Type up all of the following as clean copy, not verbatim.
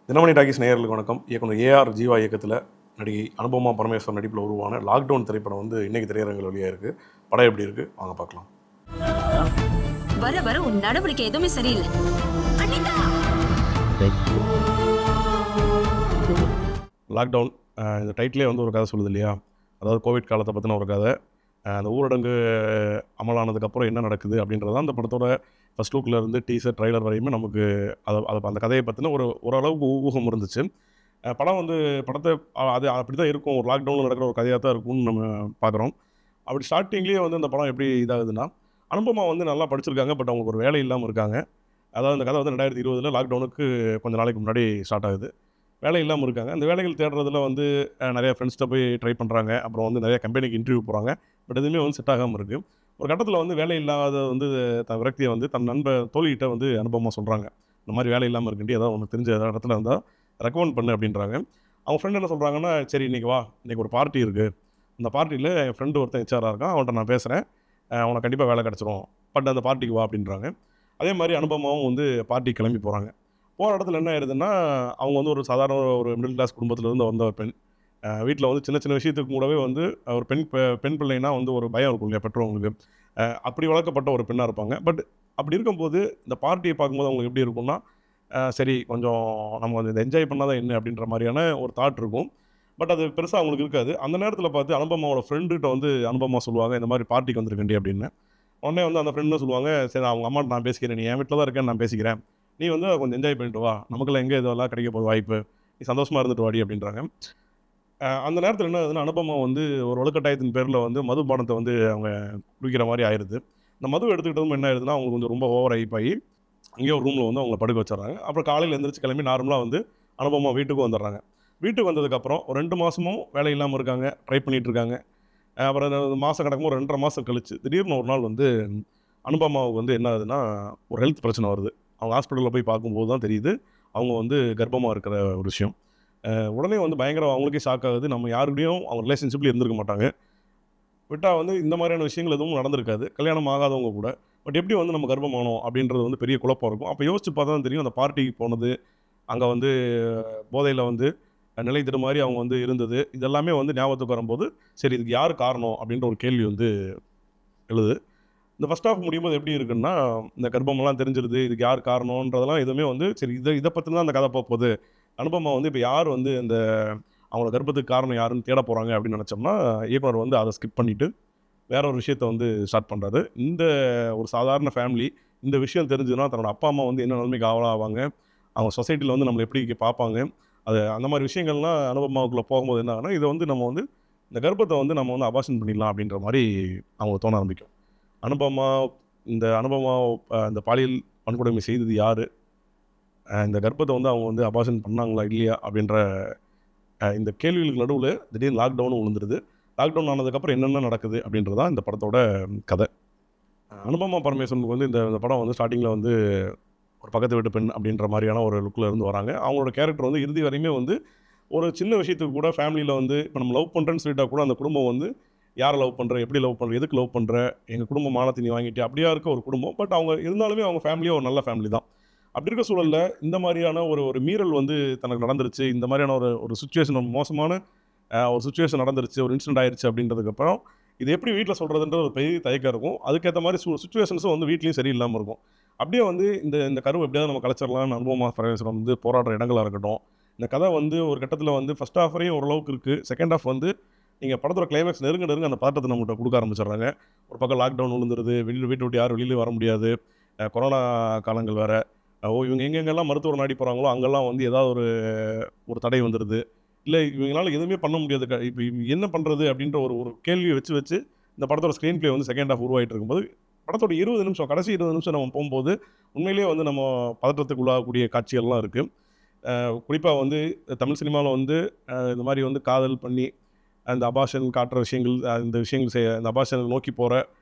Dinamani talkies நேயர்களுக்கு வணக்கம். இயக்குனர் ஏஆர் ஜீவா இயக்கத்தில் நடிகை அனுபமா பரமேஸ்வரன் நடிப்பில் உருவான லாக்டவுன் திரைப்படம் வந்து இன்னைக்கு திரையரங்கில் வெளியாக இருக்கு. படம் எப்படி இருக்கு வாங்க பார்க்கலாம். வர வர உன் நடவடிக்கை எதுவுமே சரியில்லை. அனிதா! லாக்டவுன் இந்த டைட்டிலே வந்து ஒரு கதை சொல்லுது இல்லையா? அதாவது கோவிட் காலத்தை பற்றின ஒரு கதை. அந்த ஊரடங்கு அமலானதுக்கப்புறம் என்ன நடக்குது அப்படின்றது தான் அந்த படத்தோட ஃபஸ்ட் லுக்கில் இருந்து டீசர் ட்ரைலர் வரையுமே நமக்கு அந்த கதையை பற்றின ஓரளவுக்கு ஊகம் இருந்துச்சு. படம் வந்து படத்தை அது அப்படி தான் இருக்கும். ஒரு லாக்டவுனில் நடக்கிற ஒரு கதையாக தான் இருக்கும்னு நம்ம பார்க்குறோம். அப்படி ஸ்டார்டிங்லேயே வந்து அந்த படம் எப்படி இதாகுதுன்னா, அனுபமா வந்து நல்லா படிச்சிருக்காங்க. பட் அவங்களுக்கு ஒரு வேலை இல்லாமல் இருக்காங்க. அதாவது அந்த கதை வந்து 2020 லாக்டவுனுக்கு கொஞ்சம் நாளைக்கு முன்னாடி ஸ்டார்ட் ஆகுது. வேலை இல்லாமல் இருக்காங்க. அந்த வேலைகள் தேடுறதுல வந்து நிறைய ஃப்ரெண்ட்ஸ்கிட்ட போய் ட்ரை பண்ணுறாங்க. அப்புறம் வந்து நிறைய கம்பெனிக்கு இன்டர்வியூ போகிறாங்க. பட் எதுவுமே வந்து செட் ஆகாமல் இருக்குது. ஒரு கட்டத்தில் வந்து வேலை இல்லாத வந்து தன் விரக்தியை வந்து தன் தோழிகிட்ட வந்து அனுபவமாக சொல்கிறாங்க. இந்த மாதிரி வேலை இல்லாமல் இருக்குண்டி ஏதாவது ஒன்று தெரிஞ்ச இடத்துல இருந்தால் ரெக்கமெண்ட் பண்ணு அப்படின்றாங்க. அவங்க ஃப்ரெண்ட் என்ன சொல்கிறாங்கன்னா, சரி இன்றைக்கி வா, இன்றைக்கி ஒரு பார்ட்டி இருக்குது. அந்த பார்ட்டியில் என் ஃப்ரெண்டு ஒருத்தன் ஹெச்ஆராக இருக்கான், அவன்கிட்ட நான் பேசுகிறேன், உனக்கு கண்டிப்பாக வேலை கிடச்சிரும், பட் அந்த பார்ட்டிக்கு வா அப்படின்றாங்க. அதே மாதிரி அனுபவமாகவும் வந்து பார்ட்டிக்கு கிளம்பி போகிறாங்க. போகிற இடத்துல என்ன ஆயிடுதுன்னா, அவங்க வந்து ஒரு சாதாரண ஒரு மிடில் கிளாஸ் குடும்பத்திலேருந்து வந்த ஒரு பெண். வீட்டில் வந்து சின்ன சின்ன விஷயத்துக்கு கூடவே வந்து ஒரு பெண் பிள்ளைனா வந்து ஒரு பயம் இருக்கும் இல்லையா பெற்றவங்களுக்கு. அப்படி வளர்க்கப்பட்ட ஒரு பெண்ணாக இருப்பாங்க. பட் அப்படி இருக்கும்போது இந்த பார்ட்டியை பார்க்கும்போது அவங்களுக்கு எப்படி இருக்கும்னா, சரி கொஞ்சம் நம்ம வந்து இதை என்ஜாய் பண்ணால் தான் என்ன அப்படின்ற மாதிரியான ஒரு தாட் இருக்கும். பட் அது பெருசாக அவங்களுக்கு இருக்காது. அந்த நேரத்தில் பார்த்து அனுபமாவோட ஃப்ரெண்டுகிட்ட வந்து அனுபமா சொல்லுவாங்க, இந்த மாதிரி பார்ட்டிக்கு வந்திருக்கேன்டி அப்படின்னு. உடனே வந்து அந்த ஃப்ரெண்டு சொல்லுவாங்க, சரி அவங்க அம்மாட்ட நான் பேசிக்கிறேன், நீ என் வீட்டில் தான் இருக்கேன்னு நான் பேசிக்கிறேன், நீ வந்து கொஞ்சம் என்ஜாய் பண்ணிட்டு வா, நமக்குள்ள எங்கே இதெல்லாம் கிடைக்க போகுது வாய்ப்பு, நீ சந்தோஷமாக இருந்துட்டு வாடி அப்படின்றாங்க. அந்த நேரத்தில் என்ன ஆகுதுன்னா, அனுபமா வந்து ஒரு வலுக்கட்டாயத்தின் பேரில் வந்து மதுபானத்தை வந்து அவங்க குடிக்கிற மாதிரி ஆயிடுது. இந்த மது எடுத்துக்கிட்டதும் என்ன ஆயிடுதுன்னா, அவங்களுக்கு கொஞ்சம் ரொம்ப ஓவர் ஹைப் ஆகி அங்கேயே ஒரு ரூமில் வந்து அவங்கள படுக்க வச்சிடுறாங்க. அப்புறம் காலையில் எழுந்திரிச்சு கிளம்பி நார்மலாக வந்து அனுபமா வீட்டுக்கு வந்துடுறாங்க. வீட்டுக்கு வந்ததுக்கப்புறம் ஒரு 2 மாதமும் வேலை இல்லாமல் இருக்காங்க, ட்ரை பண்ணிகிட்டு இருக்காங்க. அப்புறம் அந்த மாதம் கிடக்கும் ஒரு 2.5 மாதம் கழிச்சு திடீர்னு ஒரு நாள் வந்து அனுபமாவுக்கு வந்து என்ன ஆகுதுன்னா, ஒரு ஹெல்த் பிரச்சனை வருது. அவங்க ஹாஸ்பிட்டலில் போய் பார்க்கும்போது தான் தெரியுது, அவங்க வந்து கர்ப்பமாக இருக்கிற ஒரு விஷயம். உடனே வந்து பயங்கர அவங்களுக்கே ஷாக் ஆகுது. நம்ம யாருக்கூடயும் அவங்க ரிலேஷன்ஷிப்ல இருந்திருக்க மாட்டாங்க. விட்டா வந்து இந்த மாதிரியான விஷயங்கள் எதுவும் நடந்திருக்காது. கல்யாணம் ஆகாதவங்க கூட. பட் எப்படி வந்து நம்ம கர்ப்பமானோம் அப்படின்றது வந்து பெரிய குழப்பம் இருக்கும். அப்போ யோசிச்சு பார்த்தா தான் தெரியும், அந்த பார்ட்டிக்கு போனது, அங்கே வந்து போதையில வந்து நிலை தடுமாறி அவங்க வந்து இருந்தது. இதெல்லாமே வந்து ஞாபகத்துக்கு வரும்போது, சரி இதுக்கு யார் காரணம் அப்படின்ற ஒரு கேள்வி வந்து எழுது. இந்த ஃபர்ஸ்ட் ஹாஃப் முடியும்போது எப்படி இருக்குன்னா, இந்த கர்ப்பமெல்லாம் தெரிஞ்சிருது. இதுக்கு யார் காரணம்ன்றதெல்லாம் எதுவுமே வந்து சரி இத பத்தின தான் அந்த கதை போப்போது. அனுபமா வந்து இப்ப யார் வந்து இந்த அவங்களோட கர்ப்பத்துக்கு காரணம் யாருன்னு தேட போறாங்க அப்படின்னு நெனச்சோம்னா, இயக்குனர் வந்து அத ஸ்கிப் பண்ணிட்டு, வேற ஒரு விஷயத்த வந்து ஸ்டார்ட் பண்றாரு. இந்த ஒரு சாதாரண ஃபேமிலி, இந்த விஷயம் தெரிஞ்சதுன்னா தன்னோட அப்பா, அம்மா வந்து என்ன நிலைமைக்கு ஆளாவாங்க, அவங்க சொசைட்டில வந்து நம்மள எப்படி பார்ப்பாங்க, அது அந்த மாரி விஷயங்கள்லாம் அனுபமாவுக்குள்ள போகும்போது என்ன ஆகும்னா, இத வந்து நம்ம வந்து இந்த கர்ப்பத்த வந்து நம்ம வந்து அபார்ஷன் பண்ணிடலாம் அப்படின்ற மாரி அவங்களுக்கு தோண ஆரம்பிக்கும். அனுபமா அனுபமா இந்த பாலியல் வன்கொடுமை செய்தது யாரு? இந்த கர்ப்பத்த வந்து அவங்க வந்து அபார்ஷன் பண்ணாங்களா? இல்லையா? அப்படின்ற இந்த கேள்விகளுக்கு நடுவுல திடீர்னு லாக்டவுன் விழுந்துருது. லாக்டவுன் ஆனதுக்கப்புறம் என்னென்ன நடக்குது அப்படின்றது தான் இந்த படத்தோட கதை. அனுபமா பரமேஸ்வரனுக்கு வந்து இந்த இந்த படம் வந்து ஸ்டார்ட்டிங்கில வந்து ஒரு பக்கத்து வீட்டு பெண் அப்படின்ற மாரியான ஒரு லுக்ல இருந்து வராங்க. அவங்களோட கேரக்டர் வந்து இறுதி வரையுமே வந்து ஒரு சின்ன விஷயத்துக்கு கூட ஃபேமிலியில வந்து இப்ப நம்ம லவ் பண்றேன்னு சொல்லிட்டா கூட அந்த குடும்பம் வந்து யார லவ் பண்ற? எப்படி லவ் பண்ற? எதுக்கு லவ் பண்ற? எங்க குடும்ப மானத்த நீ வாங்கிட்டியா? அப்படியா இருக்க ஒரு குடும்பம். பட் அவங்க இருந்தாலுமே அவங்க ஃபேமிலியா ஒரு நல்ல ஃபேமிலி தான். அப்படி இருக்க சூழல்ல இந்த மாரியான ஒரு ஒரு மீறல் வந்து தனக்கு நடந்துருச்சு. இந்த மாரியான ஒரு ஒரு சிச்சுவேஷன் மோசமான ஒரு சிச்சுவேஷன் நடந்துருச்சு. ஒரு இன்சிடென்ட் ஆயிருச்சு அப்படின்றதுக்கப்புறம், இது எப்படி வீட்ல சொல்றதுன்ற ஒரு பெரிய தயக்கம் இருக்கும். அதுக்கேத்த மாரி சிச்சுவேஷன்ஸும் வந்து வீட்லயும் சரியில்லாம இருக்கும். அப்படியே வந்து இந்த இந்த கருவ எப்படியாவது நம்ம கலைச்சிரலாம்னு அனுபவமா பரமேஸ்வரன் வந்து போராடுற இடங்களா இருக்கட்டும். இந்த கதை வந்து ஒரு கட்டத்தில வந்து ஃபர்ஸ்ட் ஹாஃப் வரையும் ஓரளவுக்கு இருக்கு. செகண்ட் ஹாஃப் வந்து நீங்க படத்தோட கிளைமாக்ஸ் நெருங்க நெருங்க அந்த பதட்டத்த நம்மகிட்ட குடுக்க ஆரம்பிச்சுடுறாங்க. ஒரு பக்கம் லாக்டவுன் விழுந்துருது. வீட்ட விட்டு யாரும் வெளியில வர முடியாது. கொரோனா காலங்கள் வேற. இவங்க எங்கெங்கெல்லாம் மருத்துவர் நாடி போறாங்களோ, அங்கெல்லாம் வந்து ஏதாவது ஒரு ஒரு தடை வந்துருது. இல்ல இவங்களால எதுவுமே பண்ண முடியாது. இப்ப இவங்க என்ன பண்றது? அப்படின்ற ஒரு ஒரு கேள்விய வச்சு வச்சு இந்த படத்தோட ஸ்க்ரீன் பிளே வந்து செகண்ட் ஹாஃப் உருவாயிட்டு இருக்கும்போது, படத்தோட 20 நிமிஷம் கடைசி 20 நிமிஷம் நம்ம போம்போது, உண்மையிலேயே வந்து நம்ம பதற்றத்துக்கு உள்ளாகக்கூடிய காட்சிகள்லாம் இருக்கு. குறிப்பா வந்து தமிழ் சினிமால வந்து இந்த மாரி வந்து காதல் பண்ணி, அந்த அபார்ஷன் காட்டுற விஷயங்கள், இந்த விஷயங்கள் இந்த அபார்ஷன நோக்கி போற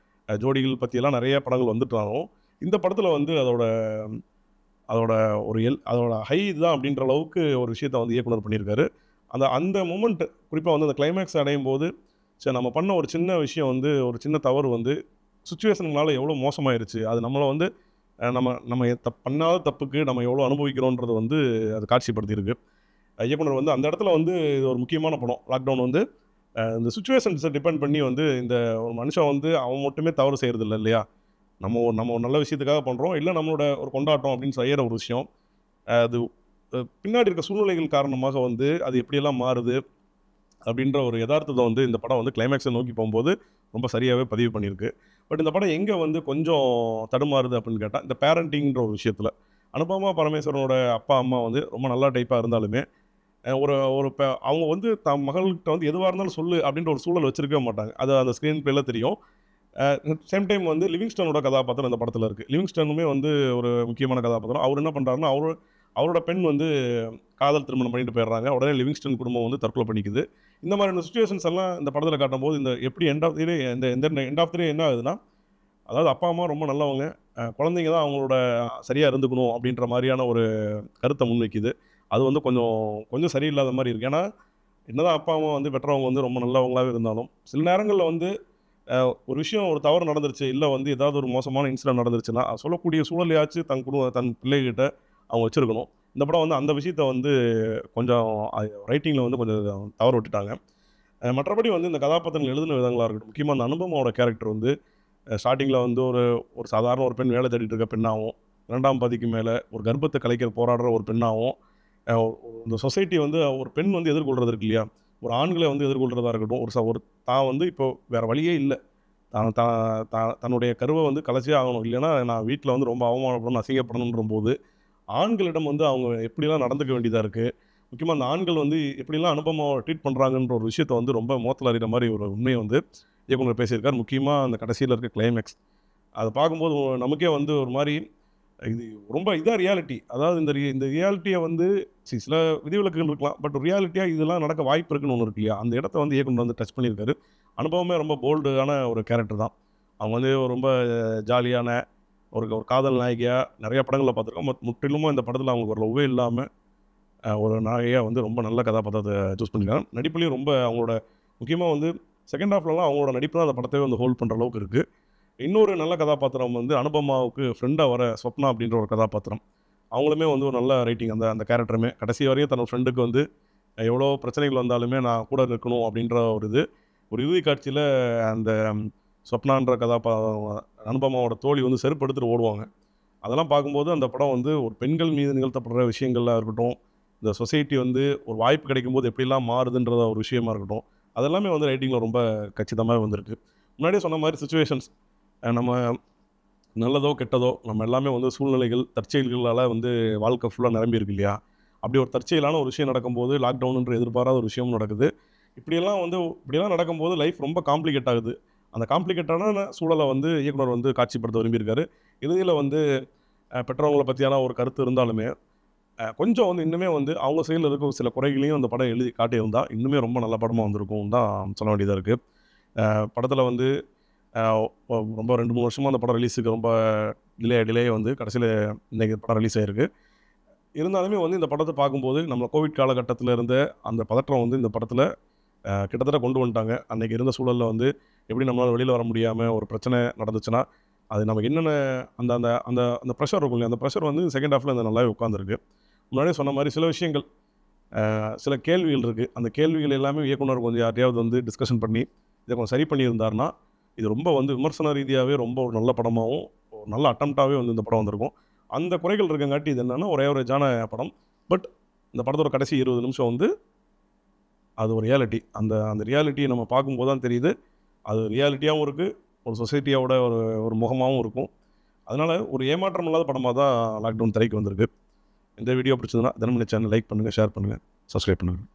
ஜோடிகள் பத்தியெல்லாம் நெறைய படங்கள் வந்துட்டாலும், இந்த படத்துல வந்து அதோட அதோட அதோட ஹை இதுதான் அப்படின்ற அளவுக்கு ஒரு விஷயத்த வந்து இயக்குனர் பண்ணியிருக்காரு. அந்த அந்த மொமெண்ட் குறிப்பா வந்து அந்த கிளைமாக்ஸ் அடையும்போது, சரி நம்ம பண்ண ஒரு சின்ன விஷயம் வந்து ஒரு சின்ன தவறு வந்து சிச்சுவேஷனுங்களால எவ்வளோ மோசமாயிருச்சு. அது நம்மள வந்து நம்ம நம்ம பண்ணாத தப்புக்கு நம்ம எவ்வளோ அனுபவிக்கிறோன்றது வந்து அது காட்சிப்படுத்தியிருக்கு. இயக்குனர் வந்து அந்த இடத்துல வந்து இது ஒரு முக்கியமான படம். லாக்டவுன் வந்து இந்த சிச்சுவேஷன்ஸை டிபெண்ட் பண்ணி வந்து இந்த ஒரு மனுஷன் வந்து அவன் மட்டுமே தவறு செய்கிறது இல்லையா? நம்ம ஒரு நல்ல விஷயத்துக்காக பண்ணுறோம், இல்லை நம்மளோட ஒரு கொண்டாட்டம் அப்படின்னு செய்கிற ஒரு விஷயம். அது பின்னாடி இருக்க சூழ்நிலைகள் காரணமாக வந்து அது எப்படியெல்லாம் மாறுது அப்படின்ற ஒரு யதார்த்தத்தை வந்து இந்த படம் வந்து கிளைமேக்ஸை நோக்கி போகும்போது ரொம்ப சரியாகவே பதிவு பண்ணியிருக்கு. பட் இந்த படம் எங்கே வந்து கொஞ்சம் தடுமாறுது அப்படின்னு கேட்டால், இந்த பேரண்டிங்கிற ஒரு விஷயத்தில் அனுபமா பரமேஸ்வரனோட அப்பா அம்மா வந்து ரொம்ப நல்ல டைப்பாக இருந்தாலுமே ஒரு ஒரு அவங்க வந்து தம் மகள்கிட்ட வந்து எதுவாக இருந்தாலும் சொல்லு அப்படின்ற ஒரு சூழல் வச்சிருக்கவே மாட்டாங்க. அது அந்த ஸ்க்ரீன் பிளேல தெரியும். சேம் டைம் வந்து லிவிங்ஸ்டனோட கதாபாத்திரம் இந்த படத்தில் இருக்குது. லிவிங்ஸ்டனுமே வந்து ஒரு முக்கியமான கதாபாத்திரம். அவர் என்ன பண்ணுறாருன்னா, அவரோட பெண் வந்து காதல் திருமணம் பண்ணிட்டு போயிடுறாங்க. உடனே லிவிங்ஸ்டன் குடும்பம் வந்து தற்கொலை பண்ணிக்குது. இந்த மாதிரியான சிச்சுவேஷன்ஸ் எல்லாம் இந்த படத்தில் காட்டும்போது இந்த எப்படி எண்ட் ஆஃப் தி டே இந்த எண்ட் ஆஃப் தி டே என்ன ஆகுதுன்னா, அதாவது அப்பா அம்மா ரொம்ப நல்லவங்க, குழந்தைங்க தான் அவங்களோட சரியாக இருந்துக்கணும் அப்படின்ற மாதிரியான ஒரு கருத்தை முன்வைக்குது. அது வந்து கொஞ்சம் கொஞ்சம் சரியில்லாத மாதிரி இருக்குது. ஏன்னா என்னதான் அப்பா அம்மா வந்து பெற்றவங்க வந்து ரொம்ப நல்லவங்களாகவே இருந்தாலும் சில நேரங்களில் வந்து ஒரு விஷயம் ஒரு தவறு நடந்துருச்சு, இல்லை வந்து ஏதாவது ஒரு மோசமான இன்சிடென்ட் நடந்துருச்சுன்னா சொல்லக்கூடிய சூழலையாச்சும் தன் பிள்ளைகிட்ட அவங்க வச்சுருக்கணும். இந்த படம் வந்து அந்த விஷயத்த வந்து கொஞ்சம் ரைட்டிங்கில் வந்து கொஞ்சம் தவறு விட்டுட்டாங்க. மற்றபடி வந்து இந்த கதாபாத்திரங்கள் எழுதின விதங்களாக இருக்கட்டும், முக்கியமாக அந்த அனுபவமோட கேரக்டர் வந்து ஸ்டார்டிங்கில் வந்து ஒரு சாதாரண ஒரு பெண் வேலை தேடிட்டு இருக்க பெண்ணாகவும், 2ஆம் பாதிக்கு மேலே ஒரு கர்ப்பத்தை கலைக்க போராடுற ஒரு பெண்ணாகவும், இந்த சொசைட்டி வந்து ஒரு பெண் வந்து எதிர்கொள்கிறது இருக்கு இல்லையா, ஒரு ஆண்களை வந்து எதிர்கொள்கிறதா இருக்கட்டும், ஒரு தான் வந்து இப்போ வேறு வழியே இல்லை, தன்னுடைய கருவை வந்து கலைச்சே ஆகணும், இல்லைன்னா நான் வீட்டில் வந்து ரொம்ப அவமானப்படணும், அசிங்கப்படணுன்ற போது ஆண்களிடம் வந்து அவங்க எப்படிலாம் நடந்துக்க வேண்டியதாக இருக்குது. முக்கியமாக அந்த ஆண்கள் வந்து எப்படிலாம் அனுபவமாக ட்ரீட் பண்ணுறாங்கன்ற ஒரு விஷயத்தை வந்து ரொம்ப மோத்தல் அறிகிற மாதிரி ஒரு உண்மையை வந்து இயக்குனர் பேசியிருக்கார். முக்கியமாக அந்த கடைசியில் இருக்க கிளைமேக்ஸ் அதை பார்க்கும்போது நமக்கே வந்து ஒரு மாதிரி இது ரொம்ப இதாக ரியாலிட்டி. அதாவது இந்த ரியாலிட்டியை வந்து சில விதிவிலக்குகள் இருக்கலாம், பட் ரியாலிட்டியாக இதெல்லாம் நடக்க வாய்ப்பு இருக்குன்னு ஒன்று இருக்கு இல்லையா, அந்த இடத்த வந்து இயக்குனர் வந்து டச் பண்ணியிருக்காரு. அனுபவமே ரொம்ப போல்டான ஒரு கேரக்டர் தான். அவங்க வந்து ரொம்ப ஜாலியான ஒரு ஒரு காதல் நாயகியாக நிறைய படங்களில் பார்த்துருக்கோம். முற்றிலுமாக இந்த படத்தில் அவங்களுக்கு ஒரு லவ்வே இல்லாமல் ஒரு நாயகியாக வந்து ரொம்ப நல்ல கதாபாத்திரத்தை சூஸ் பண்ணியிருக்காங்க. நடிப்புலையும் ரொம்ப அவங்களோட முக்கியமாக வந்து செகண்ட் ஹாஃப்லலாம் அவங்களோட நடிப்பு தான் அந்த படத்தையே வந்து ஹோல்ட் பண்ணுற அளவுக்கு இருக்குது. இன்னொரு நல்ல கதாபாத்திரம் வந்து அனுபமாவுக்கு ஃப்ரெண்டாக வர ஸ்வப்னா அப்படின்ற ஒரு கதாபாத்திரம். அவங்களுமே வந்து ஒரு நல்ல ரைட்டிங். அந்த அந்த கேரக்டருமே கடைசி வரையும் தன்னோட ஃப்ரெண்டுக்கு வந்து எவ்வளோ பிரச்சனைகள் வந்தாலுமே நான் கூட இருக்கணும் அப்படின்ற ஒரு இறுதி காட்சியில் அந்த ஸ்வப்னான்ற அனுபமாவோட தோழி வந்து செருப்பு எடுத்துகிட்டு ஓடுவாங்க. அதெல்லாம் பார்க்கும்போது அந்த படம் வந்து ஒரு பெண்கள் மீது நிகழ்த்தப்படுற விஷயங்களாக இருக்கட்டும், இந்த சொசைட்டி வந்து ஒரு வாய்ப்பு கிடைக்கும்போது எப்படிலாம் மாறுதுன்றத ஒரு விஷயமா இருக்கட்டும், அதெல்லாமே வந்து ரைட்டிங்கில் ரொம்ப கச்சிதமாக வந்திருக்கு. முன்னாடியே சொன்ன மாதிரி சிச்சுவேஷன்ஸ் நம்ம நல்லதோ கெட்டதோ நம்ம எல்லாமே வந்து சூழ்நிலைகள் தற்செயல்களால் வந்து வாழ்க்கை ஃபுல்லாக நிரம்பியிருக்கு இல்லையா, அப்படி ஒரு தற்செயலான ஒரு விஷயம் நடக்கும்போது லாக்டவுனுன்ற எதிர்பாராத ஒரு விஷயம் நடக்குது. இப்படியெல்லாம் நடக்கும்போது லைஃப் ரொம்ப காம்ப்ளிகேட் ஆகுது. அந்த காம்ப்ளிகேட்டான சூழலை வந்து இயக்குனர் வந்து காட்சிப்படுத்த விரும்பியிருக்காரு. இறுதியில் வந்து பெற்றவங்களை பற்றியான ஒரு கருத்து இருந்தாலுமே கொஞ்சம் வந்து இன்னுமே வந்து அவங்க சைடில் இருக்க சில குறைகளையும் அந்த படம் எழுதி காட்டியிருந்தால் இன்னுமே ரொம்ப நல்ல படமாக வந்திருக்கும் தான் சொல்ல வேண்டியதாக இருக்குது. படத்தில் வந்து ரொம்ப 2-3 வருஷமாக அந்த படம் ரிலீஸுக்கு ரொம்ப டிலே வந்து கடைசியில் இன்றைக்கி படம் ரிலீஸ் ஆகிருக்கு. இருந்தாலுமே வந்து இந்த படத்தை பார்க்கும்போது நம்ம கோவிட் காலகட்டத்தில் இருந்த அந்த பதற்றம் வந்து இந்த படத்தில் கிட்டத்தட்ட கொண்டு வந்துட்டாங்க. அன்றைக்கி இருந்த சூழலில் வந்து எப்படி நம்மளால் வெளியில் வர முடியாமல் ஒரு பிரச்சனை நடந்துச்சுன்னா அது நமக்கு என்னென்ன அந்த அந்த அந்த அந்த ப்ரெஷர் இருக்கும் இல்லையா, அந்த ப்ரெஷர் வந்து செகண்ட் ஹாஃபில் இந்த நல்லாவே உட்காந்துருக்கு. முன்னாடியே சொன்ன மாதிரி சில விஷயங்கள் சில கேள்விகள் இருக்குது. அந்த கேள்விகள் எல்லாமே இயக்குனர் கொஞ்சம் யார்ட்டையாவது வந்து டிஸ்கஷன் பண்ணி இதை கொஞ்சம் சரி பண்ணியிருந்தாருன்னா இது ரொம்ப வந்து விமர்சன ரீதியாகவே ரொம்ப ஒரு நல்ல படமாகவும் ஒரு நல்ல அட்டம்ப்டாகவே வந்து இந்த படம் வந்திருக்கும். அந்த குறைகள் இருக்கங்காட்டி இது என்னென்னா ஒரு ஆவரேஜான படம். பட் இந்த படத்தோட கடைசி 20 நிமிஷம் வந்து அது ஒரு ரியாலிட்டி. அந்த அந்த ரியாலிட்டியை நம்ம பார்க்கும்போது தான் தெரியுது அது ரியாலிட்டியாகவும் இருக்குது, ஒரு சொசைட்டியோட ஒரு முகமாகவும் இருக்கும். அதனால் ஒரு ஏமாற்றம் இல்லாத படமாக தான் லாக்டவுன் திரைக்கு வந்திருக்கு. இந்த வீடியோ பிடிச்சதுன்னா தினமணி சேனல் லைக் பண்ணுங்கள், ஷேர் பண்ணுங்கள், சப்ஸ்கிரைப் பண்ணுங்கள்.